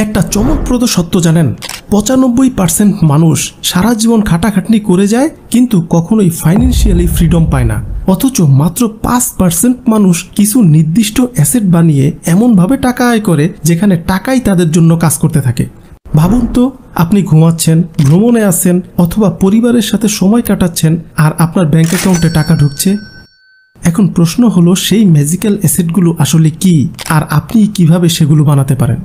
একটা চমকপ্রদ সত্য জানেন, ৯৫% মানুষ সারা জীবন খাটাখাটনি করে যায় কিন্তু কখনোই ফাইন্যান্সিয়ালি ফ্রিডম পায় না। অথচ মাত্র ৫% মানুষ কিছু নির্দিষ্ট অ্যাসেট বানিয়ে এমনভাবে টাকা আয় করে যেখানে টাকাই তাদের জন্য কাজ করতে থাকে। ভাবুন তো, আপনি ঘুমাচ্ছেন, ভ্রমণে আছেন অথবা পরিবারের সাথে সময় কাটাচ্ছেন আর আপনার ব্যাংক অ্যাকাউন্টে টাকা ঢুকছে। এখন প্রশ্ন হলো, সেই ম্যাজিক্যাল অ্যাসেটগুলো আসলে কি আর আপনি কিভাবে সেগুলো বানাতে পারেন?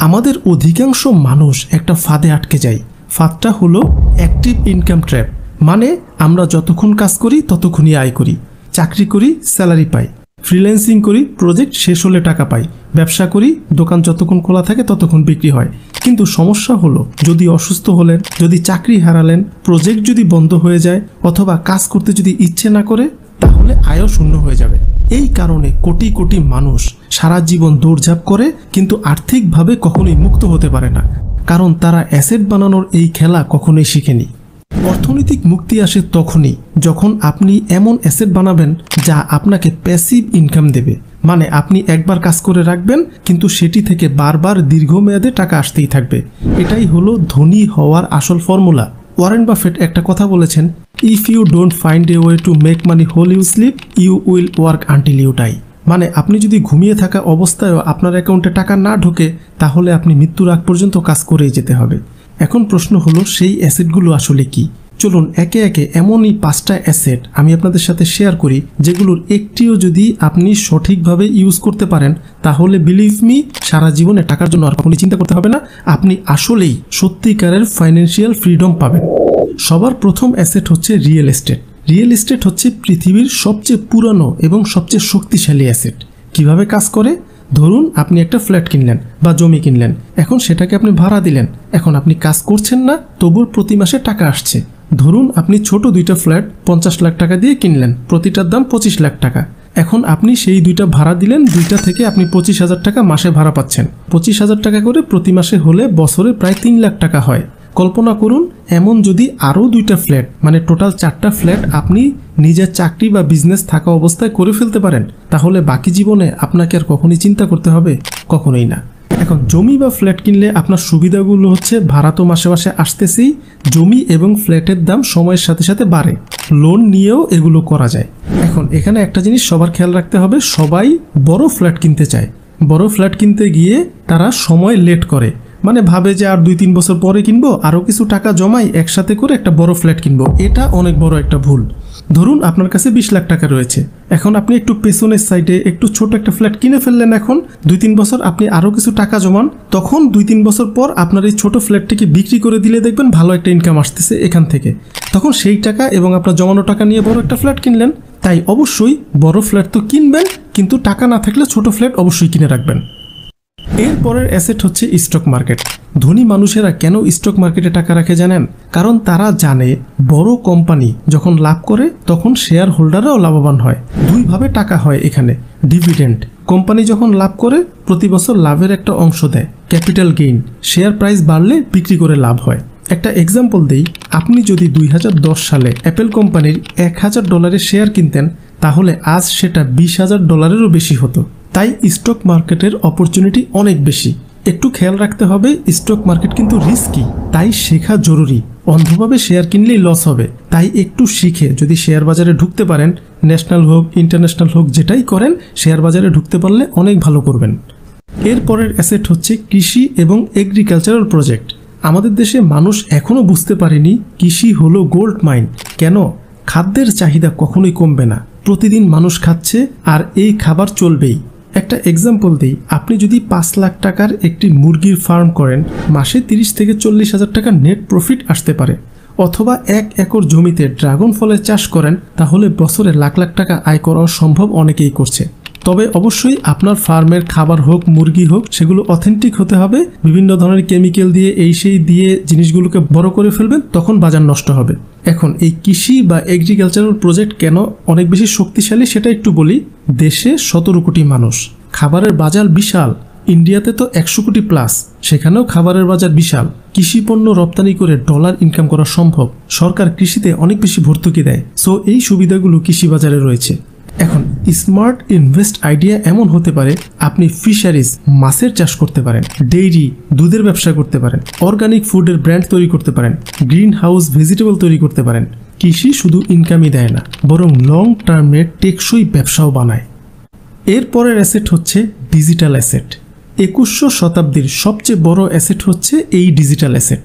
আমাদের অধিকাংশ মানুষ একটা ফাঁদে আটকে যায়। ফাঁদটা হলো অ্যাক্টিভ ইনকাম ট্র্যাপ। মানে আমরা যতক্ষণ কাজ করি ততক্ষণই আয় করি, চাকরি করি স্যালারি পাই, ফ্রিল্যান্সিং করি প্রজেক্ট শেষ হলে টাকা পাই, ব্যবসা করি দোকান যতক্ষণ খোলা থাকে ততক্ষণ বিক্রি হয়। কিন্তু সমস্যা হলো, যদি অসুস্থ হলেন, যদি চাকরি হারালেন, প্রজেক্ট যদি বন্ধ হয়ে যায় অথবা কাজ করতে যদি ইচ্ছে না করে, তাহলে আয়ও শূন্য হয়ে যাবে। এই কারণে কোটি কোটি মানুষ সারা জীবন দৌড়ঝাঁপ করে কিন্তু আর্থিকভাবে কখনোই মুক্ত হতে পারে না, কারণ তারা অ্যাসেট বানানোর এই খেলা কখনোই শিখেনি। অর্থনৈতিক মুক্তি আসে তখনই যখন আপনি এমন অ্যাসেট বানাবেন যা আপনাকে প্যাসিভ ইনকাম দেবে। মানে আপনি একবার কাজ করে রাখবেন কিন্তু সেটি থেকে বারবার দীর্ঘমেয়াদে টাকা আসতেই থাকবে। এটাই হলো ধনী হওয়ার আসল ফর্মুলা। ওয়ারেন বাফেট একটা কথা বলেছেন, if you don't find a way to make money while you sleep, you will work until you die. মানে আপনি যদি ঘুমিয়ে থাকা অবস্থায়ও আপনার অ্যাকাউন্টে টাকা না ঢোকে, তাহলে আপনি মৃত্যুর আগ পর্যন্ত কাজ করেই যেতে হবে। এখন প্রশ্ন হলো, সেই অ্যাসেটগুলো আসলে কি? চলুন একে একে এমনই 5টা অ্যাসেট আমি আপনাদের সাথে শেয়ার করি, যেগুলোর একটিও যদি আপনি সঠিকভাবে ইউজ করতে পারেন, তাহলে বিলিভ মি, সারা জীবনে টাকার জন্য আর কখনোই চিন্তা করতে হবে না। আপনি আসলেই সত্যিকারের ফাইন্যান্সিয়াল ফ্রিডম পাবেন। সবার প্রথম অ্যাসেট হচ্ছে রিয়েল এস্টেট। রিয়েল এস্টেট হচ্ছে পৃথিবীর সবচেয়ে পুরানো এবং সবচেয়ে শক্তিশালী অ্যাসেট। কিভাবে কাজ করে? ধরুন আপনি একটা ফ্ল্যাট কিনলেন বা জমি কিনলেন, এখন সেটাকে আপনি ভাড়া দিলেন। এখন আপনি কাজ করছেন না, তবুও প্রতি মাসে টাকা আসছে। ধরুন আপনি ছোট 2টা ফ্ল্যাট 50 লাখ টাকা দিয়ে কিনলেন, প্রতিটার দাম 25 লাখ টাকা। এখন আপনি সেই 2টা ভাড়া দিলেন, 2টা থেকে আপনি 25,000 টাকা মাসে ভাড়া পাচ্ছেন। 25,000 টাকা করে প্রতি মাসে হলে বছরে প্রায় 3 লাখ টাকা হয়। কল্পনা করুন, এমন যদি আরও 2টা ফ্ল্যাট, মানে টোটাল 4টা ফ্ল্যাট আপনি নিজের চাকরি বা বিজনেস থাকা অবস্থায় করে ফেলতে পারেন, তাহলে বাকি জীবনে আপনাকে আর কখনোই চিন্তা করতে হবে? কখনোই না। এখন জমি বা ফ্ল্যাট কিনলে আপনার সুবিধাগুলো হচ্ছে, ভাড়া তো মাসে মাসে আসতেছেই, জমি এবং ফ্ল্যাটের দাম সময়ের সাথে সাথে বাড়ে, লোন নিয়েও এগুলো করা যায়। এখন এখানে একটা জিনিস সবার খেয়াল রাখতে হবে, সবাই বড় ফ্ল্যাট কিনতে চায়। বড় ফ্ল্যাট কিনতে গিয়ে তারা সময় লেট করে, মানে ভাবে যে আর 2-3 বছর পরে কিনবো, আরও কিছু টাকা জমাই একসাথে করে একটা বড় ফ্ল্যাট কিনবো। এটা অনেক বড় একটা ভুল। ধরুন আপনার কাছে 20 লাখ টাকা রয়েছে, এখন আপনি একটু পেছনের সাইডে একটু ছোট একটা ফ্ল্যাট কিনে ফেললেন। এখন 2-3 বছর আপনি আরও কিছু টাকা জমান, তখন 2-3 বছর পর আপনার এই ছোট ফ্ল্যাটটিকে বিক্রি করে দিলে দেখবেন ভালো একটা ইনকাম আসতেছে এখান থেকে। তখন সেই টাকা এবং আপনার জমানো টাকা নিয়ে বড় একটা ফ্ল্যাট কিনলেন। তাই অবশ্যই বড় ফ্ল্যাট তো কিনবেন, কিন্তু টাকা না থাকলে ছোট ফ্ল্যাট অবশ্যই কিনে রাখবেন। এরপরের অ্যাসেট হচ্ছে স্টক মার্কেট। ধনী মানুষেরা কেন স্টক মার্কেটে টাকা রাখে জানেন? কারণ তারা জানে বড় কোম্পানি যখন লাভ করে তখন শেয়ার হোল্ডাররাও লাভবান হয়। দুইভাবে টাকা হয় এখানে। ডিভিডেন্ড, কোম্পানি যখন লাভ করে প্রতি বছর লাভের একটা অংশ দেয়। ক্যাপিটাল গেইন, শেয়ার প্রাইস বাড়লে বিক্রি করে লাভ হয়। একটা এক্সাম্পল দেই, আপনি যদি 2010 সালে অ্যাপেল কোম্পানির $1000 শেয়ার কিনতেন, তাহলে আজ সেটা $20,000-এরও বেশি হতো। তাই স্টক মার্কেটের অপরচুনিটি অনেক বেশি। একটু খেয়াল রাখতে হবে, স্টক মার্কেট কিন্তু রিস্কি, তাই শেখা জরুরি। অন্ধভাবে শেয়ার কিনলেই লস হবে, তাই একটু শিখে যদি শেয়ার বাজারে ঢুকতে পারেন, ন্যাশনাল হোক ইন্টারন্যাশনাল হোক যেটাই করেন, শেয়ার বাজারে ঢুকতে পারলে অনেক ভালো করবেন। এরপরের অ্যাসেট হচ্ছে কৃষি এবং এগ্রিকালচারাল প্রজেক্ট। আমাদের দেশে মানুষ এখনও বুঝতে পারেনি কৃষি হলো গোল্ড মাইন। কেন? খাদ্যের চাহিদা কখনোই কমবে না, প্রতিদিন মানুষ খাচ্ছে আর এই খাবার চলবেই। একটা এক্সাম্পল দিই, আপনি যদি 5 লাখ টাকার একটি মুরগির ফার্ম করেন, মাসে 30 থেকে 40 হাজার টাকা নেট প্রফিট আসতে পারে। অথবা 1 একর জমিতে ড্রাগন ফলের চাষ করেন, তাহলে বছরে লাখ লাখ টাকা আয় করা সম্ভব, অনেকেই করছে। তবে অবশ্যই আপনার ফার্মের খাবার হোক মুরগি হোক সেগুলো অথেন্টিক হতে হবে। বিভিন্ন ধরনের কেমিক্যাল দিয়ে এই সেই দিয়ে জিনিসগুলোকে বড় করে ফেলবেন, তখন বাজার নষ্ট হবে। এখন এই কৃষি বা এগ্রিকালচারাল প্রজেক্ট কেন অনেক বেশি শক্তিশালী সেটা একটু বলি। দেশে 17 কোটি মানুষ, খাবারের বাজার বিশাল। ইন্ডিয়াতে তো 100 কোটি প্লাস, সেখানেও খাবারের বাজার বিশাল। কৃষি পণ্য রপ্তানি করে ডলার ইনকাম করা সম্ভব। সরকার কৃষিতে অনেক বেশি ভর্তুকি দেয়। সো এই সুবিধাগুলো কৃষি বাজারে রয়েছে। এখন স্মার্ট ইনভেস্ট আইডিয়া এমন হতে পারে, আপনি ফিশারিজ মাছের চাষ করতে পারেন, ডেইরি দুধের ব্যবসা করতে পারেন, অর্গানিক ফুডের ব্র্যান্ড তৈরি করতে পারেন, গ্রিন হাউস ভেজিটেবল তৈরি করতে পারেন। কৃষি শুধু ইনকামই দেয় না, বরং লং টার্মে টেকসই ব্যবসাও বানায়। এরপরের অ্যাসেট হচ্ছে ডিজিটাল অ্যাসেট। 21শো শতাব্দীর সবচেয়ে বড় অ্যাসেট হচ্ছে এই ডিজিটাল অ্যাসেট।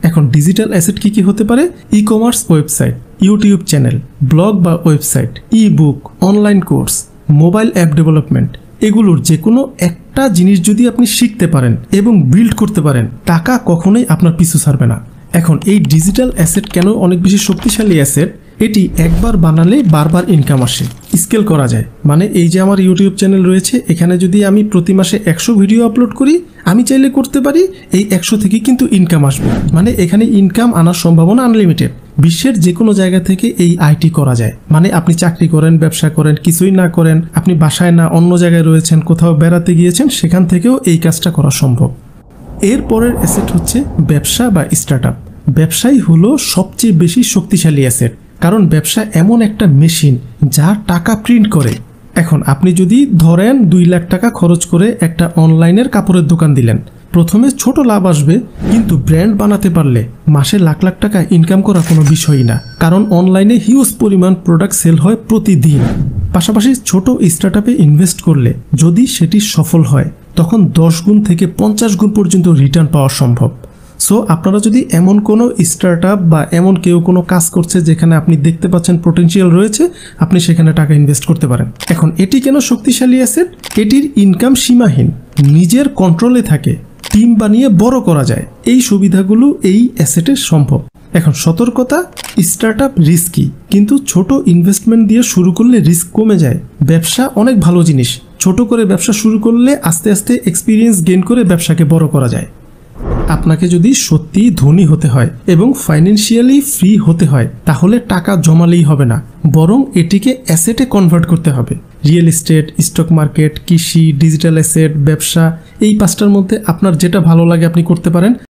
এখন ডিজিটাল অ্যাসেট কি হতে পারে? E commerce website, YouTube channel, blog বা website, e book, online course, mobile app development. এগুলোর যে কোনো একটা জিনিস যদি আপনি শিখতে পারেন এবং বিল্ড করতে পারেন, টাকা কখনোই আপনার পিছু ছাড়বে না। এখন এই ডিজিটাল অ্যাসেট কেন অনেক বেশি শক্তিশালী অ্যাসেট? এটি একবার বানালে বারবার ইনকাম আসে, স্কেল করা যায়। মানে এই যে আমার ইউটিউব চ্যানেল রয়েছে, এখানে যদি আমি প্রতি মাসে 100 ভিডিও আপলোড করি, আমি চাইলে করতে পারি, এই 100 থেকে কিন্তু ইনকাম আসবে। মানে এখানে ইনকাম আনার সম্ভাবনা আনলিমিটেড। বিশ্বের যে কোনো জায়গা থেকে এই আইটি করা যায়। মানে আপনি চাকরি করেন, ব্যবসা করেন, কিছুই না করেন, আপনি বাসায় না অন্য জায়গায় রয়েছেন, কোথাও বেড়াতে গিয়েছেন, সেখান থেকেও এই কাজটা করা সম্ভব। এরপরের অ্যাসেট হচ্ছে ব্যবসা বা স্টার্টআপ। ব্যবসাই হলো সবচেয়ে বেশি শক্তিশালী অ্যাসেট, কারণ ব্যবসা এমন একটা মেশিন যা টাকা প্রিন্ট করে। এখন আপনি যদি ধরেন 2 লাখ টাকা খরচ করে একটা অনলাইনের কাপড়ের দোকান দিলেন, প্রথমে ছোট লাভ আসবে, কিন্তু ব্র্যান্ড বানাতে পারলে মাসে লাখ লাখ টাকা ইনকাম করা কোনো বিষয়ই না, কারণ অনলাইনে হিউজ পরিমাণ প্রোডাক্ট সেল হয় প্রতিদিন। পাশাপাশি ছোট স্টার্টআপে ইনভেস্ট করলে যদি সেটি সফল হয়, তখন 10 গুণ থেকে 50 গুণ পর্যন্ত রিটার্ন পাওয়া সম্ভব। সো আপনারা যদি এমন কোনো স্টার্টআপ বা এমন কেউ কোনো কাজ করছে যেখানে আপনি দেখতে পাচ্ছেন পোটেনশিয়াল রয়েছে, আপনি সেখানে টাকা ইনভেস্ট করতে পারেন। এখন এটি কেন শক্তিশালী অ্যাসেট? এটির ইনকাম সীমাহীন, নিজের কন্ট্রোলে থাকে, টিম বানিয়ে বড় করা যায়। এই সুবিধাগুলো এই অ্যাসেটে সম্ভব। এখন সতর্কতা, স্টার্টআপ রিস্কি, কিন্তু ছোট ইনভেস্টমেন্ট দিয়ে শুরু করলে রিস্ক কমে যায়। ব্যবসা অনেক ভালো জিনিস, ছোট করে ব্যবসা শুরু করলে আস্তে আস্তে এক্সপিরিয়েন্স গেইন করে ব্যবসাকে বড় করা যায়। আপনাকে যদি সত্যি ধনী হতে হয় এবং ফাইন্যান্সিয়ালি ফ্রি হতে হয়, তাহলে টাকা জমালেই হবে না, বরং এটিকে অ্যাসেটে কনভার্ট করতে হবে। রিয়েল এস্টেট, স্টক মার্কেট, কৃষি, ডিজিটাল অ্যাসেট, ব্যবসা, এই 5টার মধ্যে আপনার যেটা ভালো লাগে আপনি করতে পারেন।